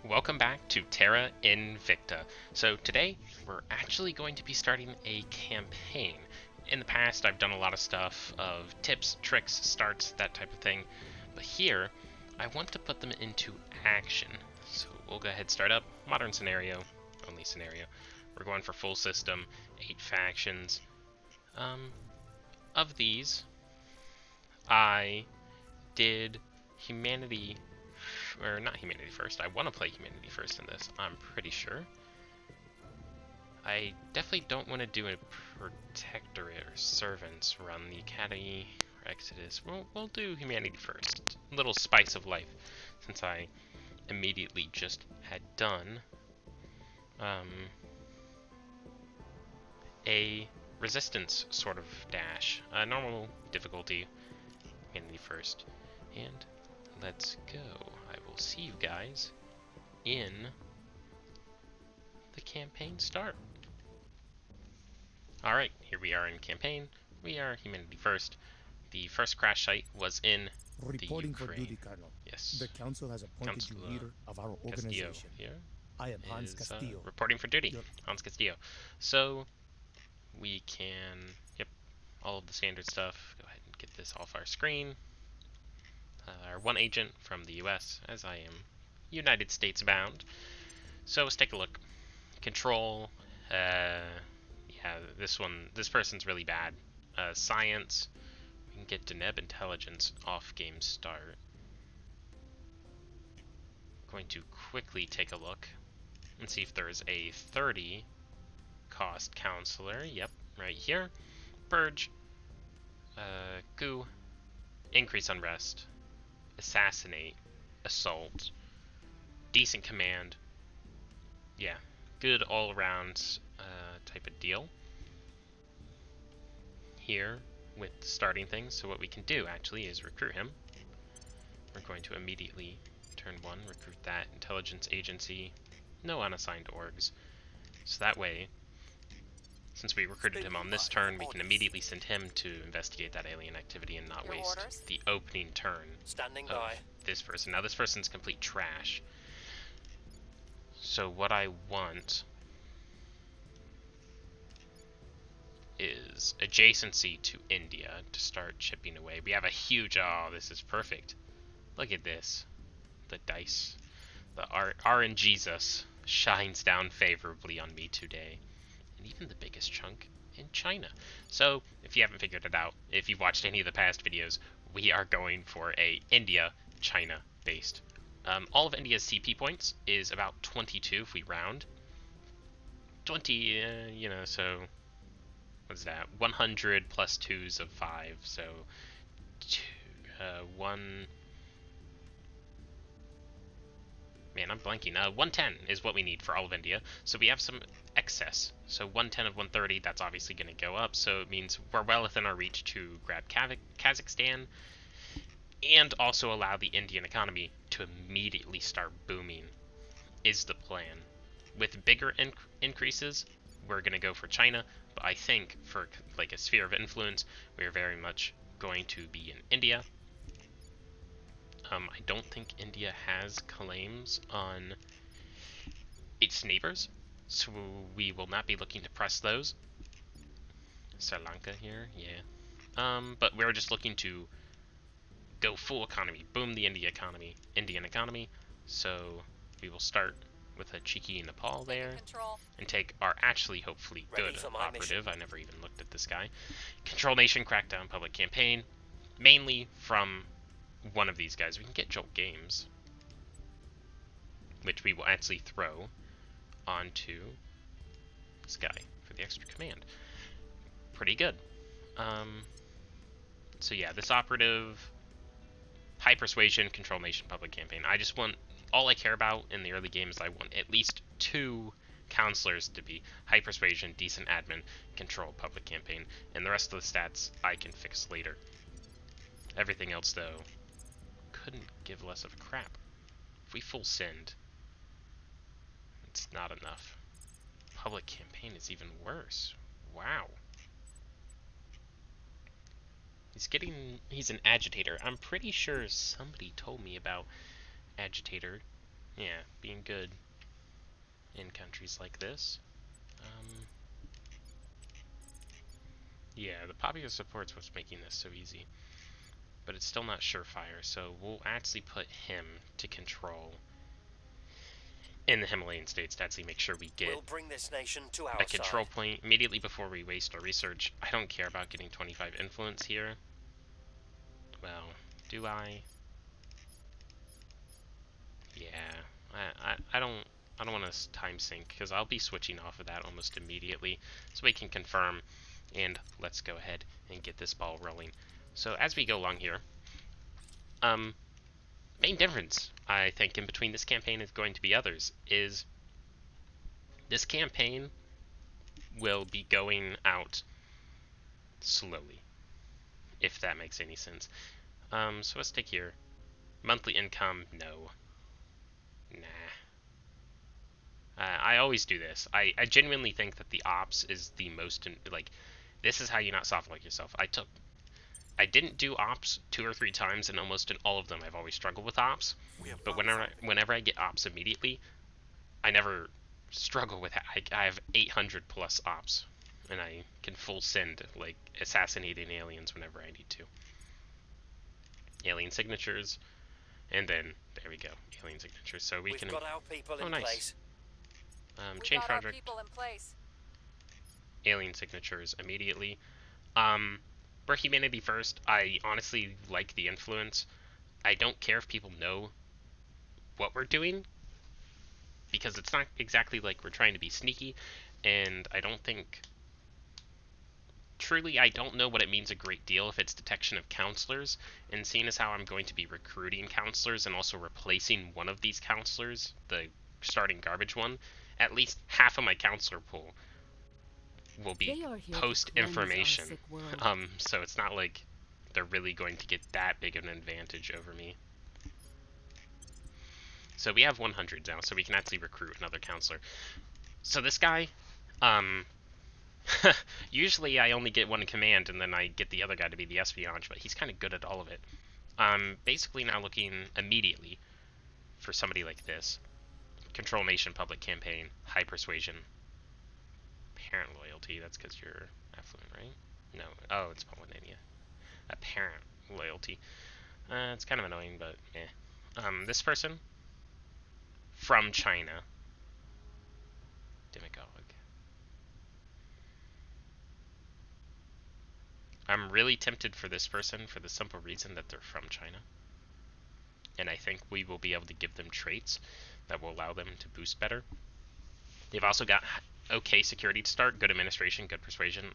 Welcome back to Terra Invicta. So today we're actually going to be starting a campaign. In the past I've done a lot of stuff of tips, tricks, starts, that type of thing, but here I want to put them into action. So we'll go ahead and start up. Modern scenario, only scenario. We're going for full system, 8 factions. Of these, I did humanity, or not humanity first. I want to play humanity first in this, I'm pretty sure. I definitely don't want to do a protectorate or servants run the academy or exodus. We'll do humanity first. A little spice of life, since I immediately just had done a resistance sort of dash. Normal difficulty, humanity first. And let's go. I will see you guys in the campaign start. Alright, here we are in campaign. We are humanity first. The first crash site was in the Ukraine. For duty, Colonel. Yes. The council has appointed you leader of our Castillo organization. here I am Hans is, Castillo. reporting for duty. Hans Castillo. So we can, all of the standard stuff. Go ahead and get this off our screen. Our one agent from the US, as I am United States bound. So let's take a look. Control, yeah, this person's really bad. Science, we can get Deneb Intelligence off game start. Going to quickly take a look and see if there is a 30 cost counselor. Yep, right here. Purge, goo, increase unrest, assassinate, assault, decent command. Yeah, good all-around type of deal here with starting things. So what we can do actually is recruit him. We're going to immediately turn 1 recruit that intelligence agency. No unassigned orgs. So that way, since we recruited him on this turn, we can immediately send him to investigate that alien activity and not waste the opening turn of this person. Now this person's complete trash. So what I want is adjacency to India to start chipping away. We have a huge, oh, this is perfect. Look at this. The dice. The RNGesus shines down favorably on me today. And even the biggest chunk in China. So, if you haven't figured it out, if you've watched any of the past videos, we are going for a India-China based. All of India's CP points is about 22 if we round. 20, you know, so what's that? 100 plus 2s of 5, so 1... Man, I'm blanking. 110 is what we need for all of India, so we have some excess. So 110 of 130, that's obviously going to go up, so it means we're well within our reach to grab Kazakhstan, and also allow the Indian economy to immediately start booming, is the plan. With bigger increases, we're going to go for China, but I think for like a sphere of influence, we are very much going to be in India. I don't think India has claims on its neighbors, so we will not be looking to press those. Sri Lanka here, yeah. But we're just looking to go full economy, boom the Indian economy. So we will start with a cheeky Nepal there, and take our actually hopefully good operative. I never even looked at this guy. Control nation, crackdown, public campaign, mainly from one of these guys. We can get Jolt Games, which we will actually throw onto this guy for the extra command. Pretty good. So yeah, this operative, high persuasion, control nation, public campaign. I just want, all I care about in the early game is I want at least 2 counselors to be high persuasion, decent admin, control, public campaign, and the rest of the stats I can fix later. Everything else though, couldn't give less of a crap. If we full send, it's not enough. Public campaign is even worse. Wow. He's an agitator. I'm pretty sure somebody told me about agitator yeah, being good in countries like this. Yeah, the popular support's what's making this so easy. But it's still not surefire, so we'll actually put him to control in the Himalayan states to actually make sure we get We'll bring this nation to a our control side. point immediately before we waste our research. I don't care about getting 25 influence here. Well, do I? Yeah, I don't want to time sync because I'll be switching off of that almost immediately, so we can confirm. And let's go ahead and get this ball rolling. So as we go along here, main difference I think in between this campaign is going to be others is this campaign will be going out slowly, if that makes any sense. So let's take here. Monthly income, no. Nah. I always do this. I genuinely think that the ops is the most, like, this is how you not soft like yourself. I didn't do ops 2 or 3 times, and almost in all of them I've always struggled with ops. But whenever I get ops immediately, I never struggle with it. I have 800 plus ops, and I can full send, like, assassinating aliens whenever I need to. Alien signatures, and then there we go, alien signatures. So we've got our people in nice. Place. Change project. People in place. Alien signatures immediately. For humanity first, I honestly like the influence. I don't care if people know what we're doing, because it's not exactly like we're trying to be sneaky, and I don't think... Truly, I don't know what it means a great deal if it's detection of counselors, and seeing as how I'm going to be recruiting counselors and also replacing one of these counselors, the starting garbage one, at least half of my counselor pool will be post information. So it's not like they're really going to get that big of an advantage over me. So we have 100 now, so we can actually recruit another counselor. So this guy, usually I only get one in command and then I get the other guy to be the espionage, but he's kind of good at all of it. I'm basically now looking immediately for somebody like this. Control nation, public campaign, high persuasion, parent loyalty. That's because you're affluent, right? No. Oh, it's Polynesia. Apparent loyalty. It's kind of annoying, but eh. This person from China. Demagogue. I'm really tempted for this person for the simple reason that they're from China. And I think we will be able to give them traits that will allow them to boost better. They've also got okay security to start, good administration, good persuasion.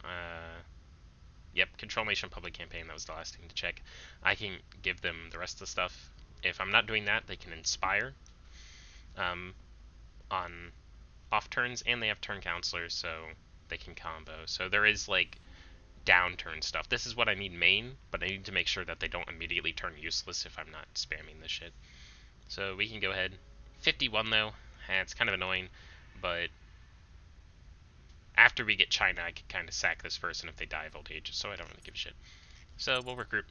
Yep, control nation, public campaign, that was the last thing to check. I can give them the rest of the stuff. If I'm not doing that, they can inspire on off turns, and they have turn counselors, so they can combo. So there is, like, downturn stuff. This is what I need main, but I need to make sure that they don't immediately turn useless if I'm not spamming this shit. So we can go ahead. 51 though, it's kind of annoying, but after we get China, I can kind of sack this person if they die of old age, so I don't really give a shit. So we'll recruit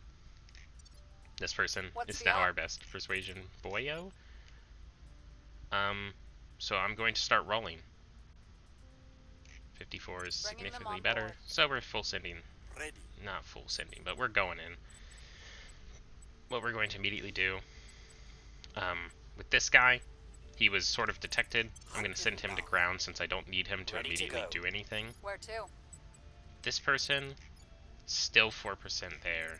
this person. Is now our best persuasion boyo. So I'm going to start rolling. 54 is significantly better, so we're full sending. Ready. Not full sending, but we're going in. What we're going to immediately do, with this guy, he was sort of detected. I'm going to send him to ground since I don't need him to immediately do anything. Where to? This person, still 4% there.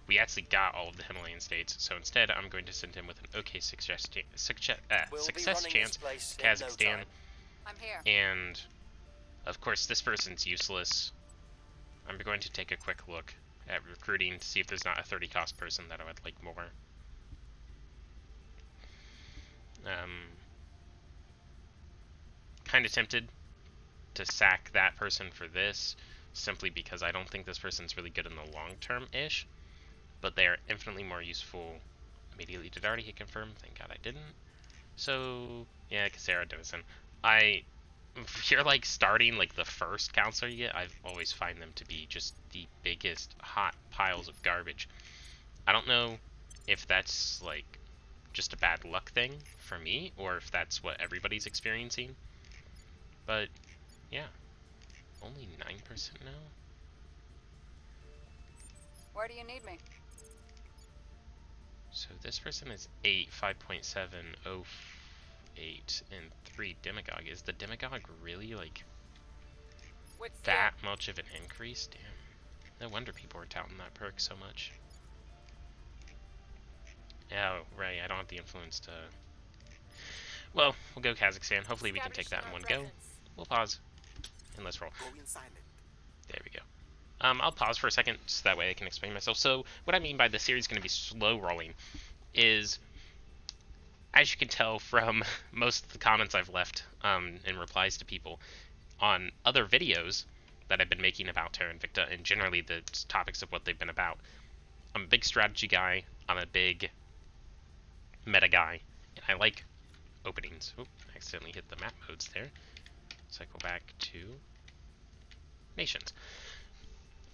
We actually got all of the Himalayan states, so instead I'm going to send him with an okay success chance to Kazakhstan. I'm here. And, of course, this person's useless. I'm going to take a quick look at recruiting to see if there's not a 30 cost person that I would like more. Kind of tempted to sack that person for this, simply because I don't think this person's really good in the long term-ish, but they are infinitely more useful immediately. Did I already hit confirm? Thank God I didn't. So, yeah, Sarah Dawson. If you're like starting like the first counselor you get, I always find them to be just the biggest hot piles of garbage. I don't know if that's like just a bad luck thing for me, or if that's what everybody's experiencing. But, yeah. Only 9% now? Where do you need me? So this person is 8, 5.7, 8, and 3 Demagogue. Is the Demagogue really, like, What's that much of an increase? Damn. No wonder people are touting that perk so much. Oh, right, I don't have the influence to... Well, we'll go Kazakhstan. Hopefully we can take that in one go. We'll pause. And let's roll. There we go. I'll pause for a second so that way I can explain myself. So, what I mean by the series going to be slow rolling is, as you can tell from most of the comments I've left in replies to people on other videos that I've been making about Terra Invicta and generally the topics of what they've been about, I'm a big strategy guy. I'm a big meta guy. And I like openings. Oop, I accidentally hit the map modes there. Cycle back to nations.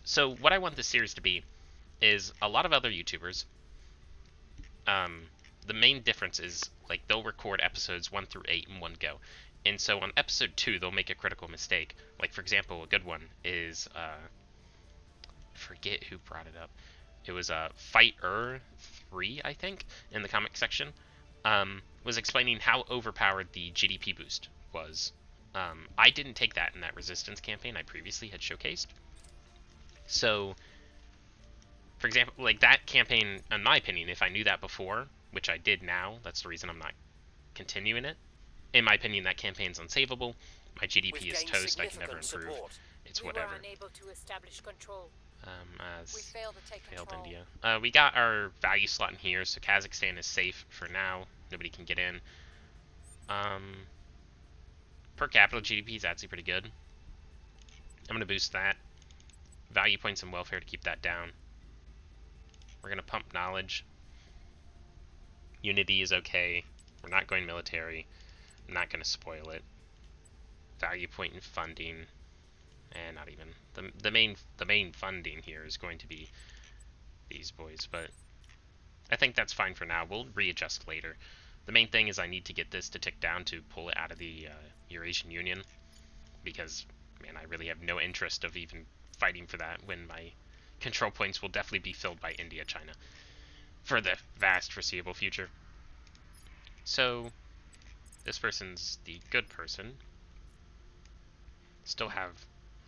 So what I want this series to be is a lot of other YouTubers. The main difference is, like, they'll record episodes 1 through 8 in one go. And so on episode 2, they'll make a critical mistake. Like, for example, a good one is, I forget who brought it up. It was Fighter 3, I think, in the comic section, was explaining how overpowered the GDP boost was. I didn't take that in that Resistance campaign I previously had showcased. So, for example, like that campaign, in my opinion, if I knew that before, which I did now, that's the reason I'm not continuing it. In my opinion, that campaign's unsavable. My GDP is toast. I can never improve. It's whatever. We were unable to establish control. We failed to take control. India. We got our value slot in here, so Kazakhstan is safe for now. Nobody can get in. Per capita GDP is actually pretty good. I'm going to boost that. Value points and welfare to keep that down. We're going to pump knowledge. Unity is okay. We're not going military. I'm not going to spoil it. Value point and funding. And not even. The main funding here is going to be these boys, but I think that's fine for now. We'll readjust later. The main thing is I need to get this to tick down to pull it out of the Eurasian Union, because, man, I really have no interest of even fighting for that when my control points will definitely be filled by India, China, for the vast foreseeable future. So, this person's the good person. Still have,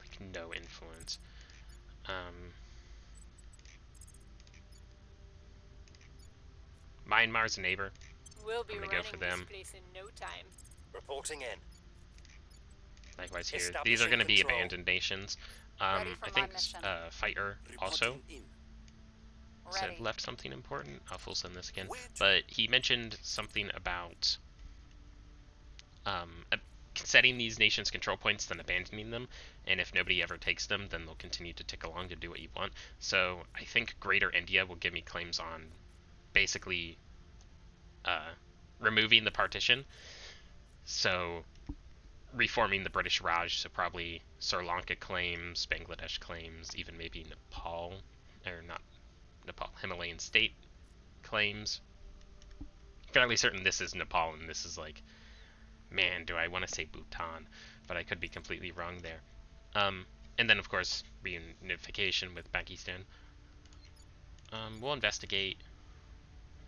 like, no influence. Myanmar's a neighbor. We'll be I'm gonna go for them. this place in no time. Reporting in. Likewise here. These are going to be abandoned nations. I think Fighter also said left something important. I'll full send this again. But he mentioned something about setting these nations control points, then abandoning them, and if nobody ever takes them, then they'll continue to tick along to do what you want. So I think Greater India will give me claims on basically removing the partition. So reforming the British Raj, so probably Sri Lanka claims, Bangladesh claims, even maybe Nepal, or not Nepal, Himalayan state claims. Fairly certain this is Nepal, and this is like, man, do I want to say Bhutan, but I could be completely wrong there. And then, of course, reunification with Pakistan. We'll investigate.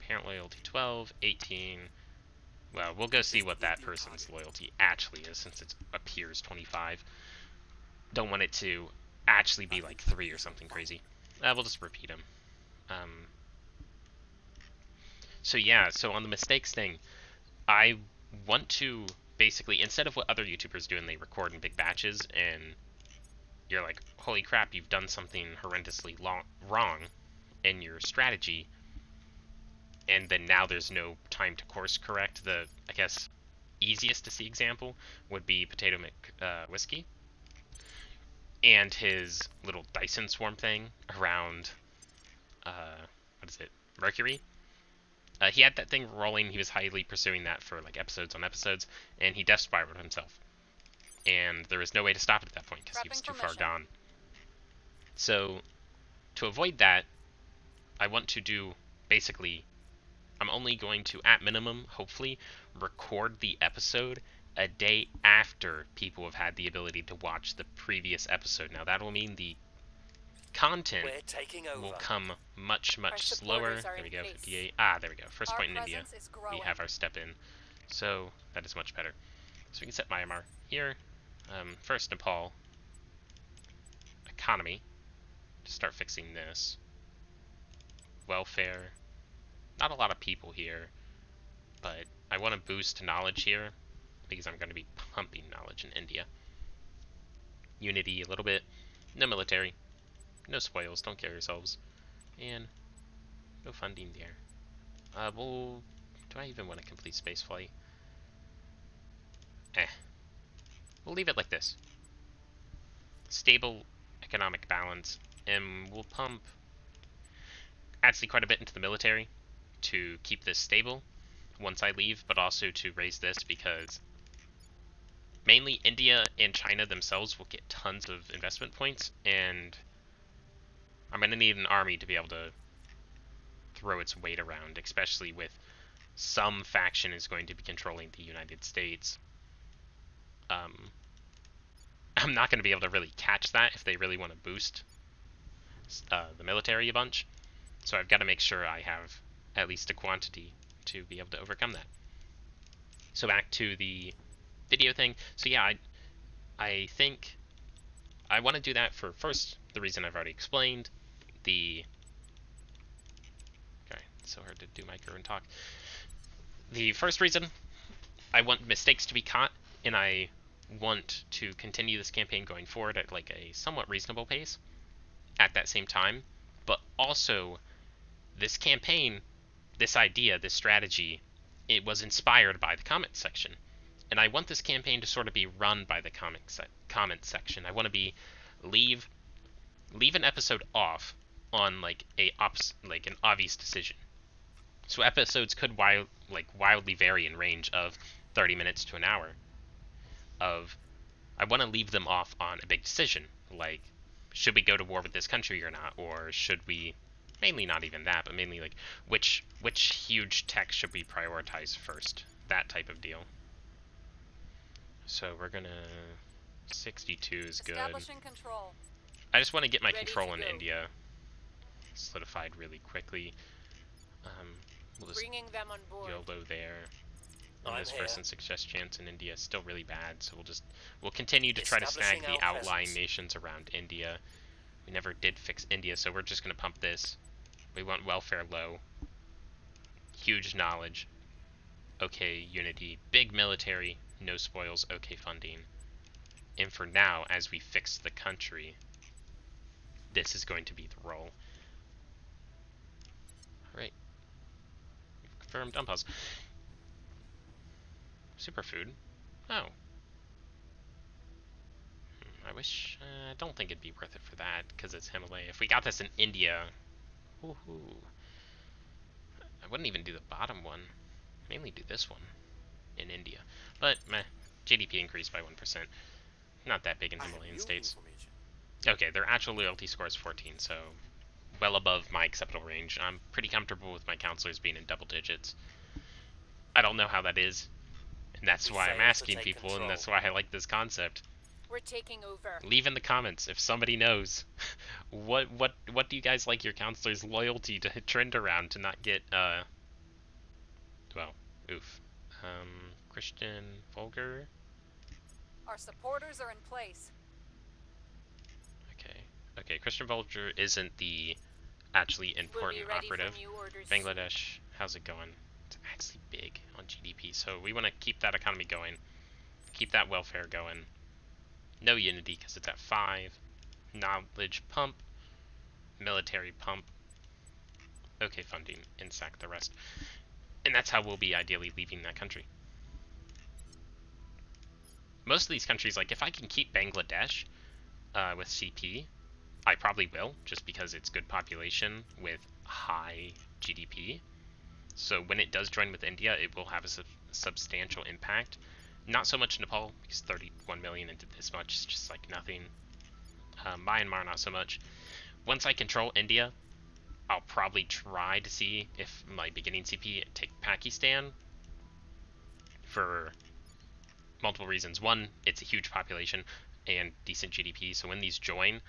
Parent loyalty 12, 18. Well, we'll go see what that person's loyalty actually is, since it appears 25. Don't want it to actually be like 3 or something crazy. We'll just repeat them. So yeah, so on the mistakes thing, I want to basically, instead of what other YouTubers do and they record in big batches and you're like, holy crap, you've done something horrendously wrong in your strategy, and then now there's no time to course correct. The, I guess, easiest to see example would be Potato Whiskey and his little Dyson swarm thing around, what is it, Mercury. He had that thing rolling, he was highly pursuing that for like episodes on episodes, and he death spiraled himself. And there was no way to stop it at that point because he was too far gone. So, to avoid that, I want to do basically I'm only going to, at minimum, hopefully, record the episode a day after people have had the ability to watch the previous episode. Now, that will mean the content will come much slower. There we go, 58. Ah, there we go. First point in India. We have our step in. So, that is much better. So we can set Myanmar here. First, Nepal. Economy. To start fixing this. Welfare. Not a lot of people here. But I want to boost knowledge here. Because I'm going to be pumping knowledge in India. Unity a little bit. No military. No spoils, don't kill yourselves. And no funding there. Do I even want to complete spaceflight? We'll leave it like this. Stable economic balance, and we'll pump actually quite a bit into the military to keep this stable once I leave, but also to raise this because mainly India and China themselves will get tons of investment points, and I'm going to need an army to be able to throw its weight around, especially with some faction is going to be controlling the United States. I'm not going to be able to really catch that if they really want to boost the military a bunch. So I've got to make sure I have at least a quantity to be able to overcome that. So back to the video thing. So yeah, I think I want to do that for first the reason I've already explained. Okay, it's so hard to do micro and talk. The first reason, I want mistakes to be caught, and I want to continue this campaign going forward at like a somewhat reasonable pace at that same time. But also, this campaign, this idea, this strategy, it was inspired by the comment section. And I want this campaign to sort of be run by the comment section. I want to leave an episode off on like an obvious decision. So episodes could wildly vary in range of 30 minutes to an hour. I want to leave them off on a big decision, like should we go to war with this country or not, or should we, mainly not even that, but mainly like which huge tech should we prioritize first, that type of deal. So we're gonna 62 is good. Establishing control. I just want to get my control in India solidified really quickly. We'll just bringing them on board. YOLO there. On this person's success chance in India is still really bad, so we'll continue to try to snag the outlying nations around India. We never did fix India, so we're just gonna pump this. We want welfare low. Huge knowledge. Okay, unity. Big military. No spoils. Okay, funding. And for now, as we fix the country, this is going to be the role. Alright. Confirmed unpause. Superfood? Oh. I wish... I don't think it'd be worth it for that, because it's Himalaya. If we got this in India... Woohoo. I wouldn't even do the bottom one. Mainly do this one in India. But, meh. GDP increased by 1%. Not that big in Himalayan states. Okay, their actual loyalty score is 14, so well above my acceptable range. I'm pretty comfortable with my counselors being in double digits. I don't know how that is, and that's why I'm asking people, and that's why I like this concept. We're taking over. Leave in the comments if somebody knows. What do you guys like your counselors' loyalty to trend around to not get well, oof. Christian Vulgar. Our supporters are in place. Okay, Christian Vulgar isn't the actually important operative. Bangladesh, how's it going? It's actually big on GDP, so we want to keep that economy going. Keep that welfare going. No unity because it's at 5. Knowledge pump. Military pump. Okay, funding, and sack the rest. And that's how we'll be ideally leaving that country. Most of these countries, like if I can keep Bangladesh with CP, I probably will, just because it's good population with high GDP. So when it does join with India, it will have a substantial impact. Not so much Nepal, because 31 million into this much is just like nothing. Myanmar, not so much. Once I control India, I'll probably try to see if my beginning CP take Pakistan for multiple reasons. One, it's a huge population and decent GDP, so when these join,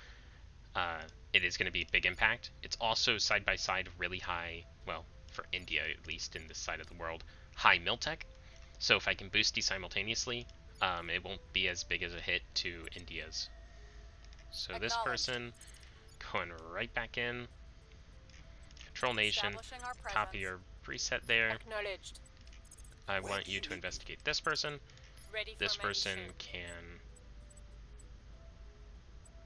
it is going to be a big impact. It's also side by side really high, well, for India at least in this side of the world, high Miltech. So if I can boost these simultaneously, it won't be as big as a hit to India's. So this person going right back in. Control nation. Copy your preset there. I want you to investigate this person. This person can...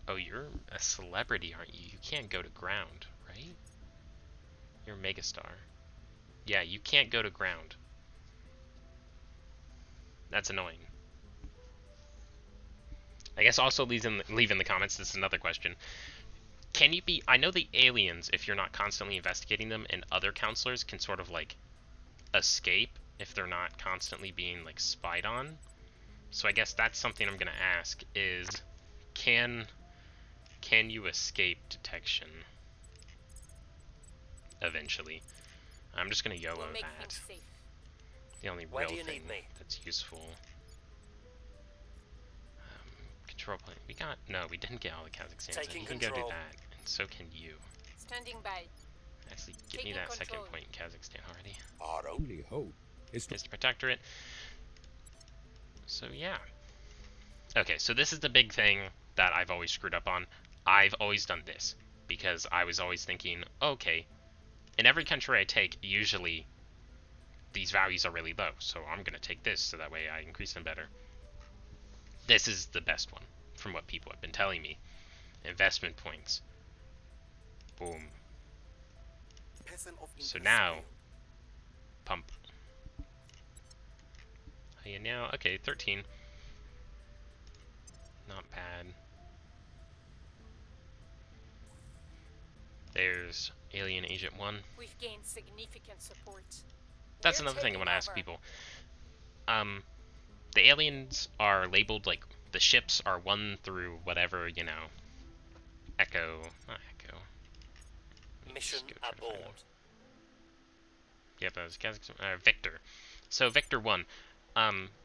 Oh, you're a celebrity, aren't you? You can't go to ground, right? You're a megastar. Yeah, you can't go to ground. That's annoying. I guess also leave in the comments, this is another question. Can you be... I know the aliens, if you're not constantly investigating them, and other counselors can sort of, like, escape if they're not constantly being, like, spied on. So I guess that's something I'm going to ask, is... Can you escape detection? Eventually. I'm just going to YOLO that. The only real thing that's useful. Control point. We got... No, we didn't get all the Kazakhstan. So you can go do that, and so can you. Standing by. Actually, get me that second point in Kazakhstan already. Our only hope is to... Mr. Protectorate. So, yeah. Okay, so this is the big thing that I've always screwed up on. I've always done this, because I was always thinking, okay, in every country I take, usually these values are really low, so I'm going to take this so that way I increase them better. This is the best one, from what people have been telling me. Investment points. Boom. So now, pump. How you now? Okay, 13. Not bad. There's Alien Agent 1. We've gained significant support. That's another thing I want to ask people. The aliens are labeled, like, the ships are 1 through whatever, you know, Echo, not Echo. Mission aboard. Yep, that was Victor. So, Victor 1.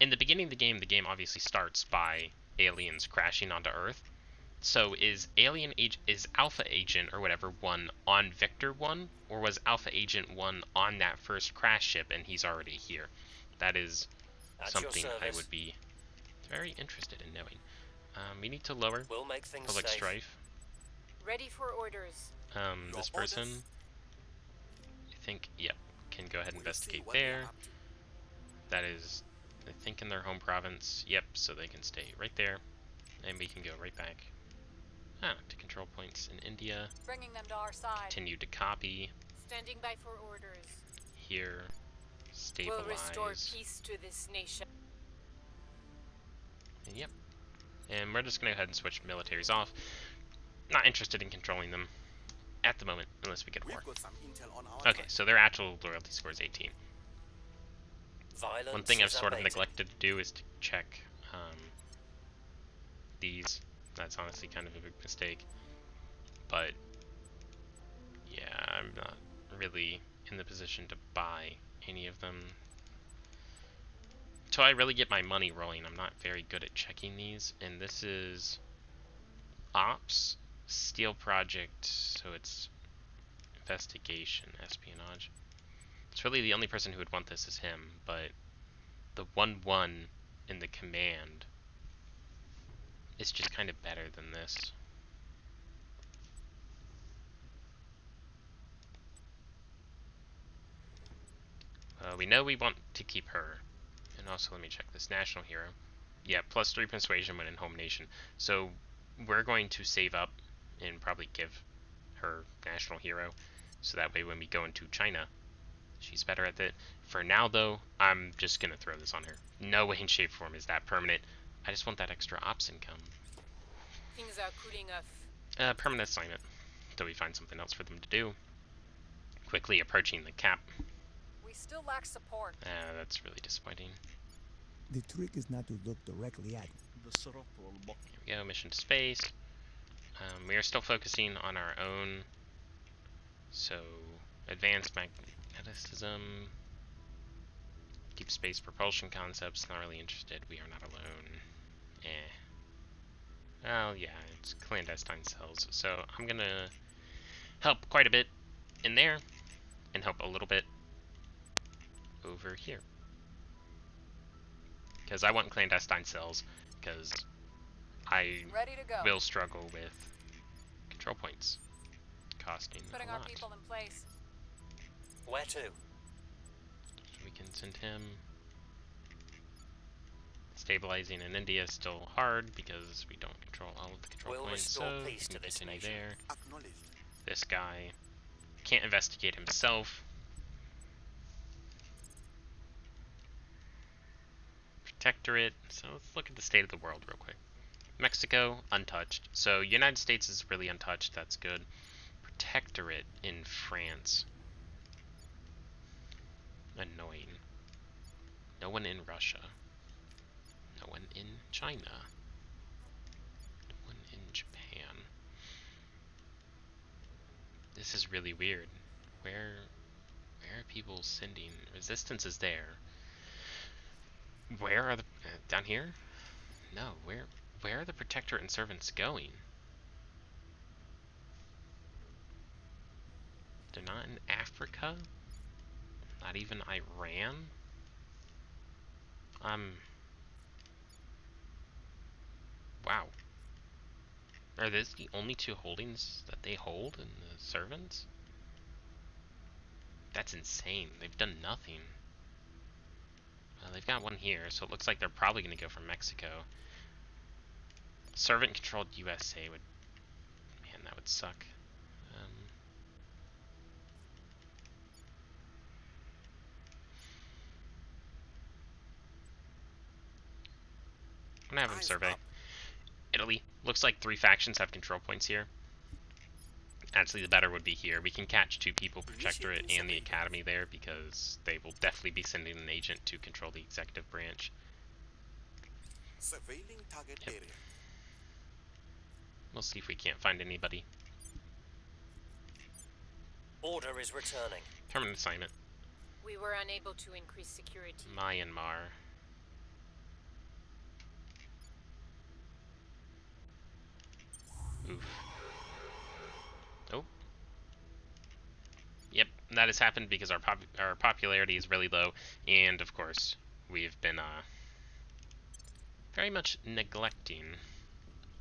In the beginning of the game obviously starts by aliens crashing onto Earth. So, is Alpha Agent, or whatever, 1 on Victor 1? Or was Alpha Agent 1 on that first crash ship and he's already here? That is something I would be very interested in knowing. We need to lower public strife. Ready for orders. This person, I think, yep, can go ahead and investigate there. That is, I think, in their home province. Yep, so they can stay right there, and we can go right back. To control points in India. Bringing them to our side. Continue to copy. Standing by for orders. Here, stabilize. We'll restore peace to this nation. And yep. And we're just going to go ahead and switch militaries off. Not interested in controlling them at the moment, unless we get a war. Okay, so their actual loyalty score is 18. One thing I've sort of neglected to do is to check these. That's honestly kind of a big mistake. But, yeah, I'm not really in the position to buy any of them. Until I really get my money rolling, I'm not very good at checking these. And this is Ops, Steel Project, so it's investigation, espionage. It's really the only person who would want this is him, but the 1-1 in the command is just kind of better than this. We know we want to keep her. And also, let me check this. National hero. Yeah, +3 persuasion when in home nation. So, we're going to save up and probably give her national hero. So that way when we go into China, she's better at it. For now, though, I'm just going to throw this on her. No way in shape or form is that permanent. I just want that extra ops income. Things are cooling off. Permanent assignment. Until we find something else for them to do. Quickly approaching the cap. We still lack support. That's really disappointing. The trick is not to look directly at me. Here we go, mission to space. We are still focusing on our own So, advanced magneticism, deep space propulsion concepts, not really interested. We are not alone. Well, yeah, it's clandestine cells. So, I'm gonna help quite a bit in there, and help a little bit over here. Because I want clandestine cells, because I will struggle with control points, costing Putting a lot. our people in place. Where to? We can send him. Stabilizing in India is still hard because we don't control all of the control We'll points, restore so peace we can to this continue nation. there. Acknowledged. This guy can't investigate himself. Protectorate. So let's look at the state of the world real quick. Mexico, untouched. So United States is really untouched. That's good. Protectorate in France. Annoying. No one in Russia. No one in China. No one in Japan. This is really weird. Where are people sending? Resistance is there. Where are the down here? No, where are the protectorate and servants going? They're not in Africa? Not even Iran? Wow. Are these the only two holdings that they hold in the servants? That's insane. They've done nothing. They've got one here, so it looks like they're probably going to go for Mexico. Servant-controlled USA would... Man, that would suck. I'm going to have him survey. Italy. Looks like 3 factions have control points here. Actually, the better would be here. We can catch 2 people, Protectorate and the Academy there, because they will definitely be sending an agent to control the executive branch. Surveilling target area. We'll see if we can't find anybody. Order is returning. Permanent assignment. We were unable to increase security. Myanmar. Oof. Oh. Yep, that has happened because our popularity is really low, and of course, we've been very much neglecting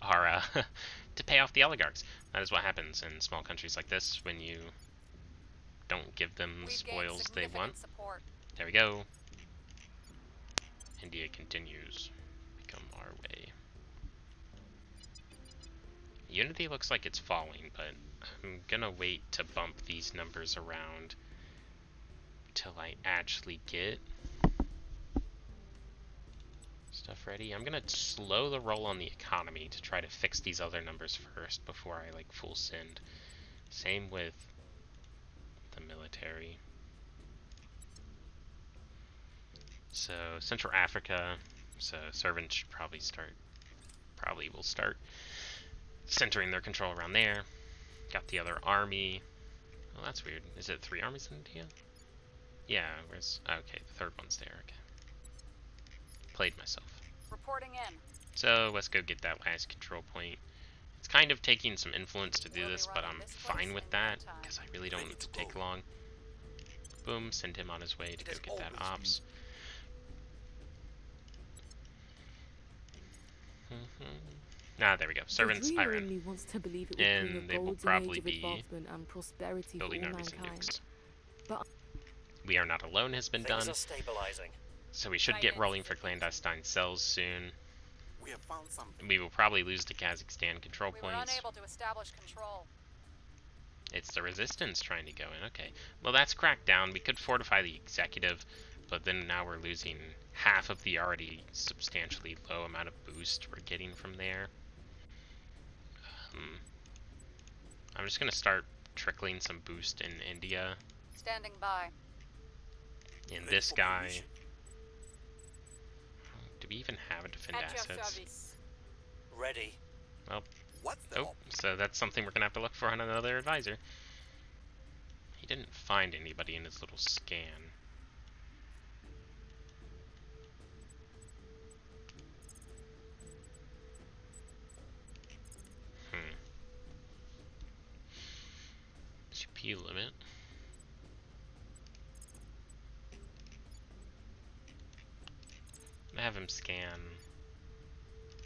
our to pay off the oligarchs. That is what happens in small countries like this when you don't give them the spoils they want. Support. There we go. India continues. Become our way. Unity looks like it's falling, but I'm gonna wait to bump these numbers around till I actually get stuff ready. I'm gonna slow the roll on the economy to try to fix these other numbers first before I like full send. Same with the military. So Central Africa, so servants should probably will start centering their control around there. Got the other army. Oh, that's weird. Is it 3 armies in India? Yeah, where's... Okay, the 3rd one's there. Okay. Played myself. Reporting in. So, let's go get that last control point. It's kind of taking some influence to do this, but I'm fine with that, because I really don't want it to take long. Boom, send him on his way to go get that ops. Ah, there we go. Servants, Iran. Wants to believe it And they will probably be and prosperity building for all armies and mankind. nukes. But We Are Not Alone has been Things done, are stabilizing. so we should get rolling for clandestine cells soon. We have found something. We will probably lose the Kazakhstan control We were points. unable to establish control. It's the resistance trying to go in. Okay. Well, that's cracked down. We could fortify the executive, but then now we're losing half of the already substantially low amount of boost we're getting from there. I'm just going to start trickling some boost in India. Standing by. And this guy... Do we even have a defend At your assets? service. Ready. Well, What's the oh, so that's something we're going to have to look for on another advisor. He didn't find anybody in his little scan. CPU limit. I'm gonna have him scan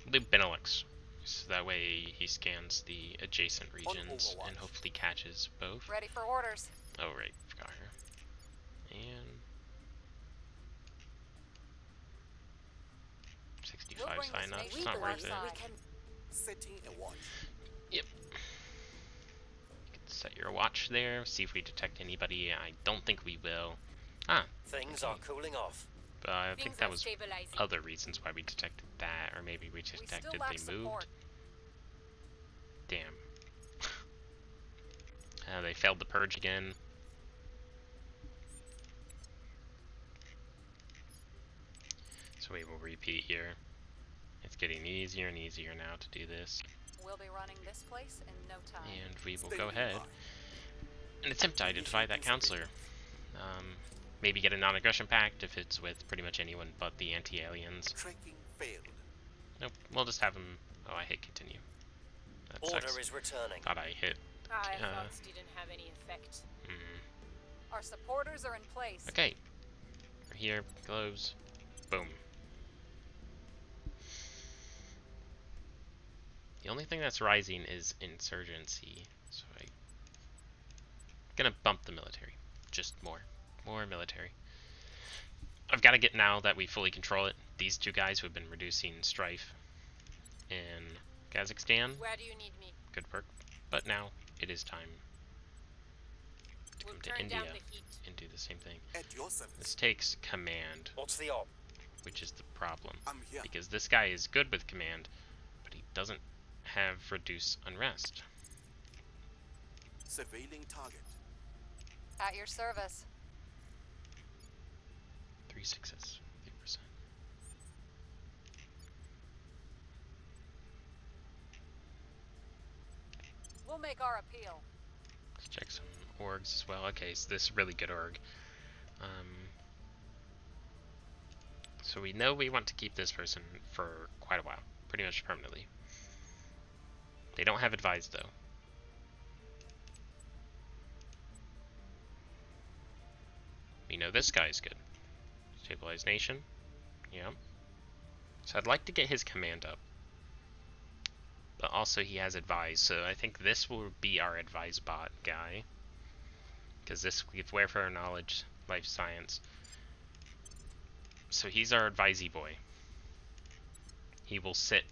the Benelux, so that way he scans the adjacent regions and hopefully catches both. Ready for orders. Oh right, forgot her. And 65 is fine enough. It's not worth it. Setting a watch. Yep. You can set your watch there. See if we detect anybody. I don't think we will. Ah. Things are cooling off. But I think Things that are was stabilizing. other reasons why we detected that, or maybe we We detected still lack they moved. support. Damn. They failed the purge again. So we will repeat here. It's getting easier and easier now to do this. We'll be running this place in no time. And we will go ahead and attempt to identify that counselor. Maybe get a non-aggression pact if it's with pretty much anyone but the anti-aliens. Tracking failed. Nope, we'll just have him... Oh, I hit continue. That Order sucks. is returning. Thought I hit... Thoughts didn't have any effect. Our supporters are in place. Okay. We're here. Close. Boom. The only thing that's rising is insurgency. So I'm gonna bump the military. Just more. More military. I've got to get, now that we fully control it, these two guys who have been reducing strife in Kazakhstan. Where do you need me? Good work. But now it is time to We'll come to turn India down the heat. and do the same thing. At your service. This takes command, What's the op? which is the problem. I'm here. Because this guy is good with command, but he doesn't have reduce unrest. Surveilling target. At your service. 3 success, 8%. We'll make our appeal. Let's check some orgs as well. Okay, so this is really good org. So we know we want to keep this person for quite a while, pretty much permanently. They don't have advised though. We know this guy's good. Stabilize nation. Yeah. So I'd like to get his command up. But also he has advise, so I think this will be our advise bot guy. Because this gives warfare knowledge, life science. So he's our advisee boy. He will sit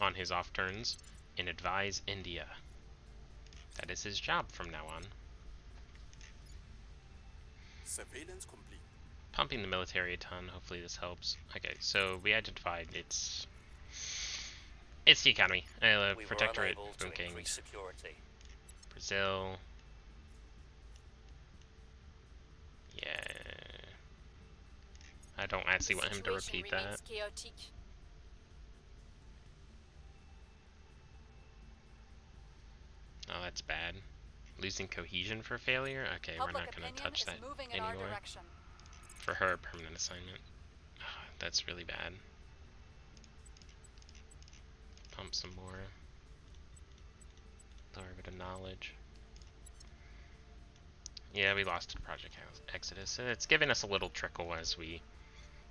on his off turns and advise India. That is his job from now on. Surveillance complete. Pumping the military a ton, hopefully this helps. Okay, so we identified it's the economy. We Protectorate, were unable to Bunking, increase security. Brazil. Yeah. I don't actually want him to repeat that. Chaotic. Oh, that's bad. Losing cohesion for failure? Okay, we're not going to touch that anymore. For her, permanent assignment. Oh, that's really bad. Pump some more. Lower bit of knowledge. Yeah, we lost to Project Exodus. It's giving us a little trickle as we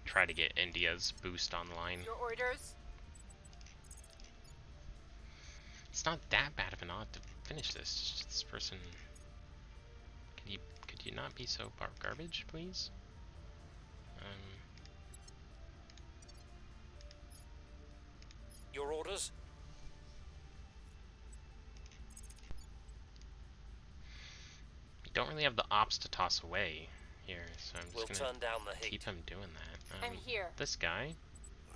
try to get India's boost online. Your orders? It's not that bad of an odd to finish this. It's just this person. Could you not be so garbage, please? Your orders? We don't really have the ops to toss away here, so I'm We'll just gonna turn down the heat. keep him doing that. I'm here. This guy,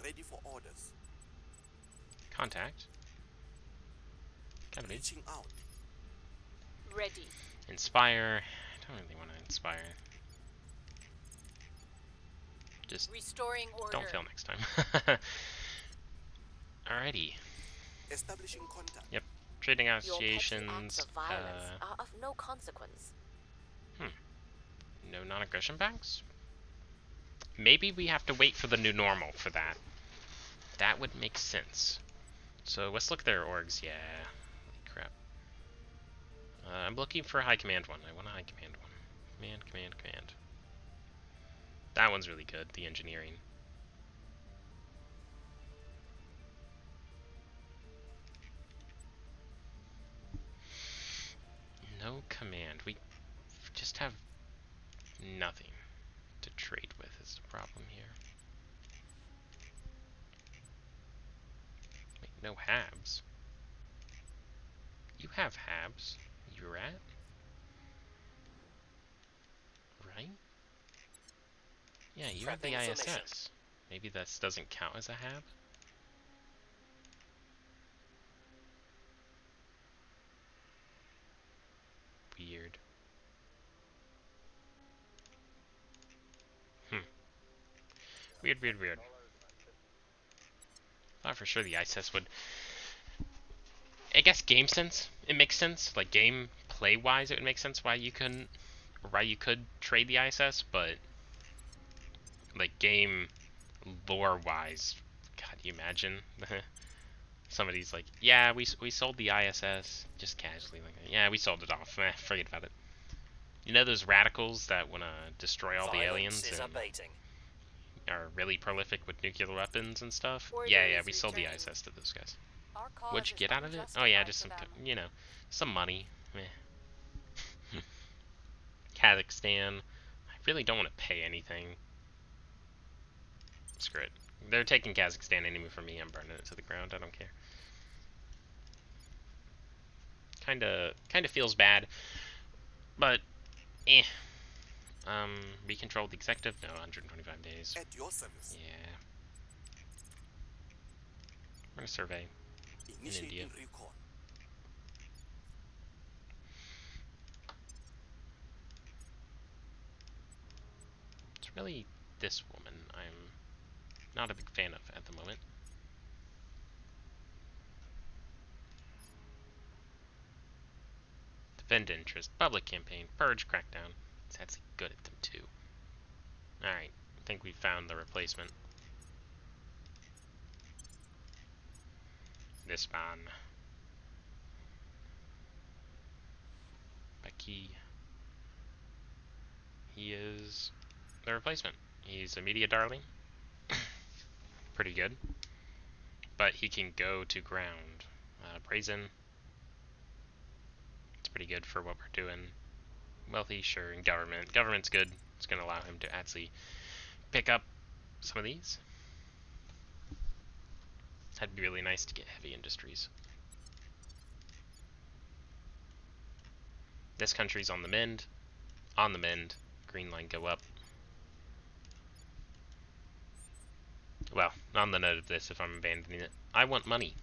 Ready for orders. contact. Cavity. Reaching out. Ready. Inspire. I don't really want to inspire. Just Restoring order. don't fail next time. Alrighty. Establishing contact. Yep. Trade Your petty acts negotiations. of violence are of no consequence. Hmm. No non-aggression pacts? Maybe we have to wait for the new normal for that. That would make sense. So let's look at their orgs. Yeah. Holy crap. I'm looking for a high command one. I want a high command one. Command, command, command. That one's really good, the engineering. No command. We just have nothing to trade with is the problem here. Wait, no Habs. You have Habs. You're at? Right? Yeah, you have the Prepping for mission. ISS. Maybe this doesn't count as a Hab? Weird. Weird, weird, weird. Thought for sure the ISS would... I guess game sense, it makes sense. Like game play wise, it would make sense why you couldn't, or why you could trade the ISS, but like game lore wise, God, you imagine? Somebody's like, yeah, we sold the ISS just casually, like, yeah, we sold it off. Forget about it. You know those radicals that want to destroy all the aliens Is and abating. are really prolific with nuclear weapons and stuff? Order Yeah, is we sold the returning. ISS to those guys. Our cause What'd you is get out of it? Oh yeah, unjustified just to some, them. you know, some money. Meh. Kazakhstan. I really don't want to pay anything. Screw it. They're taking Kazakhstan anyway from me. I'm burning it to the ground. I don't care. Kinda feels bad, but eh. We control the executive. No, 125 days. At your service. Yeah. I'm gonna survey in India. Initiating recon. It's really this woman I'm not a big fan of at the moment. Defend interest, public campaign, purge, crackdown. It's actually good at them too. Alright, I think we found the replacement. This man. Becky. He is the replacement. He's a media darling. Pretty good. But he can go to ground. Brazen. It's pretty good for what we're doing. Wealthy, sure, and government. Government's good. It's going to allow him to actually pick up some of these. That'd be really nice to get heavy industries. This country's on the mend. On the mend. Green line go up. Well, on the note of this, if I'm abandoning it, I want money.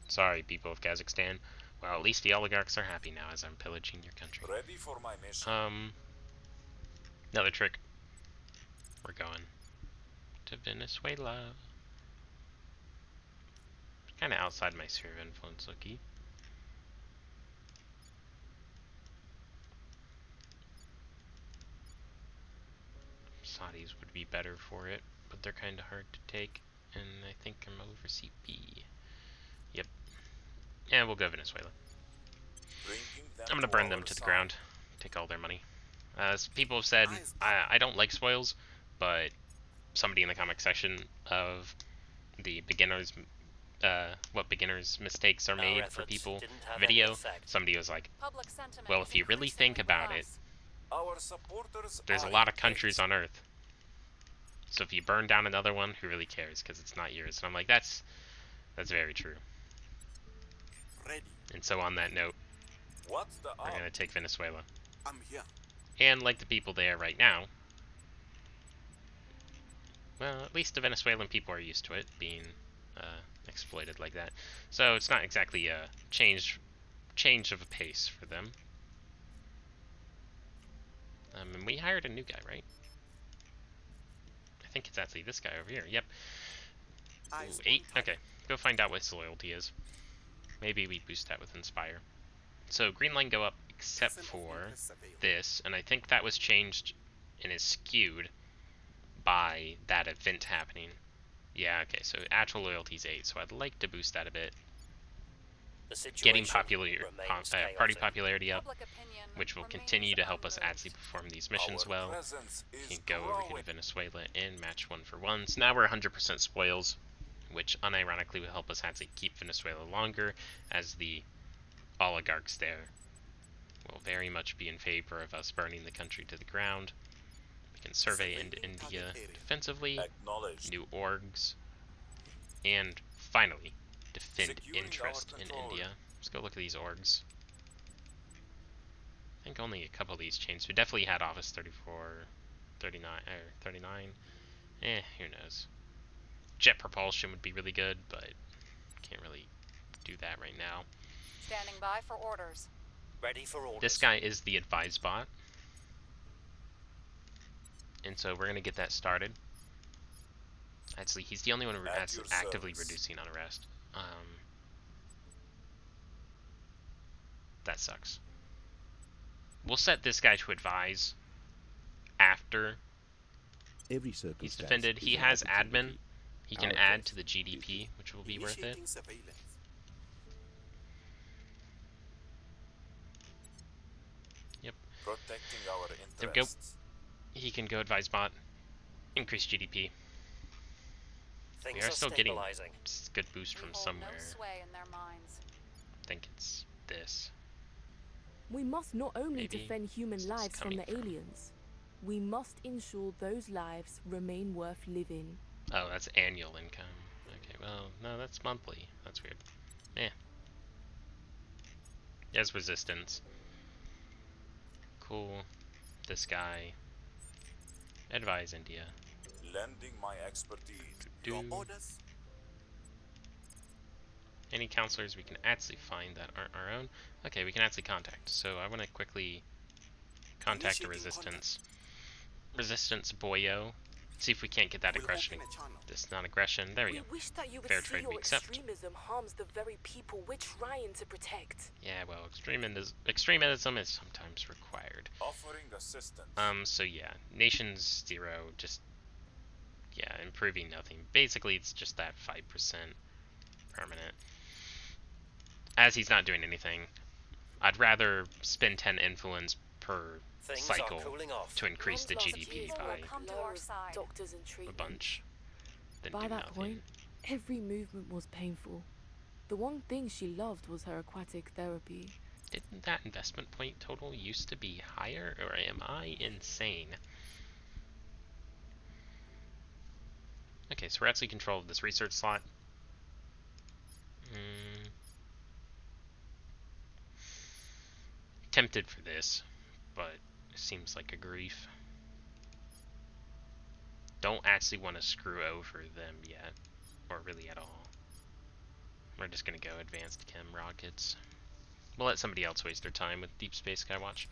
Sorry, people of Kazakhstan. Well, at least the oligarchs are happy now as I'm pillaging your country. Ready for my mission. Another trick. We're going to Venezuela. Kind of outside my sphere of influence, looky. Saudis would be better for it, but they're kind of hard to take, and I think I'm over CP. Yep. Yeah, we'll go Venezuela. I'm gonna burn them to the ground, take all their money. As people have said, I don't like spoils, but somebody in the comment section of the beginners, what beginners mistakes are made for people video, somebody was like, Public sentiment well, is if you really think increasingly about it, with us. Our supporters there's a are lot of in countries place. on Earth. So if you burn down another one, who really cares? Because it's not yours. And I'm like, that's very true. Ready. And so on that note, What's the we're gonna take Venezuela. I'm here. And like the people there right now, well, at least the Venezuelan people are used to it being exploited like that. So it's not exactly a change of a pace for them. And we hired a new guy, right? I think it's actually this guy over here. Yep. Eyes Ooh, 8. on Okay, go find out what his loyalty is. Maybe we boost that with Inspire. So green line go up except Doesn't for often press avail. this, and I think that was changed and is skewed by that event happening. Yeah, okay, so actual loyalty is 8, so I'd like to boost that a bit. The situation Getting remains party chaotic. popularity up, Public opinion which will remains continue to help us unmoved. actually perform these missions Our well. presence We is can go over here growing. to Venezuela and match 1 for 1. So now we're 100% spoils, which unironically will help us actually keep Venezuela longer, as the oligarchs there will very much be in favor of us burning the country to the ground. We can survey into Surveying India target area. defensively, Acknowledged. new orgs, and finally defend Securing interest our in control. India. Let's go look at these orgs. I think only a couple of these changed. We definitely had Office 34, 39, or 39. Who knows. Jet propulsion would be really good, but can't really do that right now. Standing by for orders. Ready for orders. This guy is the advise bot, and so we're gonna get that started. Actually, he's the only one At your actively service. reducing unrest. That sucks. We'll set this guy to advise after Every he's circumstance defended. is He an has opportunity. admin. He can Our add quest to the GDP, which will be worth it. Initiating surveillance. Protecting our There we go. interests. He can go advise bot, increase GDP. Things We are still getting stabilizing. a good boost We from hold somewhere. no sway in their minds. I think it's this. We must not only Maybe defend human this is lives from coming the from- aliens, we must ensure those lives remain worth living. Oh, that's annual income. Okay, well, no, that's monthly. That's weird. There's resistance. Cool. This guy. Advise India. Lending my expertise. Do- Your orders. Any counselors we can actually find that aren't our own? Okay, we can actually contact. So I want to quickly contact a Initiating resistance. Resistance Boyo. See if we can't get that We'll aggression. open a channel. This non-aggression. There we go. wish that you Fair trade we accept. harms the very people we're trying to protect. Yeah, well, extremism is sometimes required. Offering assistance. So yeah, nations 0, just, yeah, improving nothing. Basically, it's just that 5% permanent. As he's not doing anything, I'd rather spend 10 influence per Things cycle are cooling off. to increase the Last GDP year's by war Come to our lowers side. doctors and a treatment. bunch than By do that nothing. point, every movement was painful. The one thing she loved was her aquatic therapy. Didn't that investment point total used to be higher, or am I insane? Okay, so we're actually control of this research slot. Tempted for this, but it seems like a grief. Don't actually want to screw over them yet, or really at all. We're just gonna go advanced chem rockets. We'll let somebody else waste their time with Deep Space Skywatch.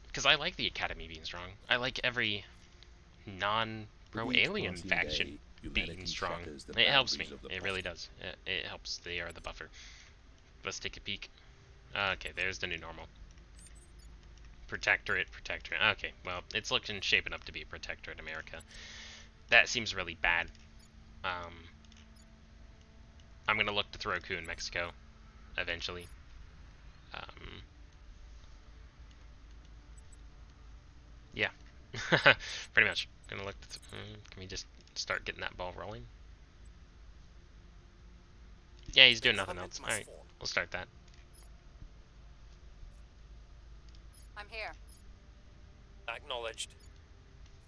Because I like the Academy being strong. I like every non-pro-alien Each faction day, being humanity strong. shatters the It helps me. boundaries of the It really does. It helps. They are the buffer. Let's take a peek. Okay, there's the new normal. Protectorate. Okay, well, it's shaping up to be a protectorate America. That seems really bad. I'm gonna look to throw a coup in Mexico, eventually. Yeah, pretty much. Gonna look. Can we just start getting that ball rolling? Yeah, he's doing nothing else. All right, we'll start that. I'm here. Acknowledged.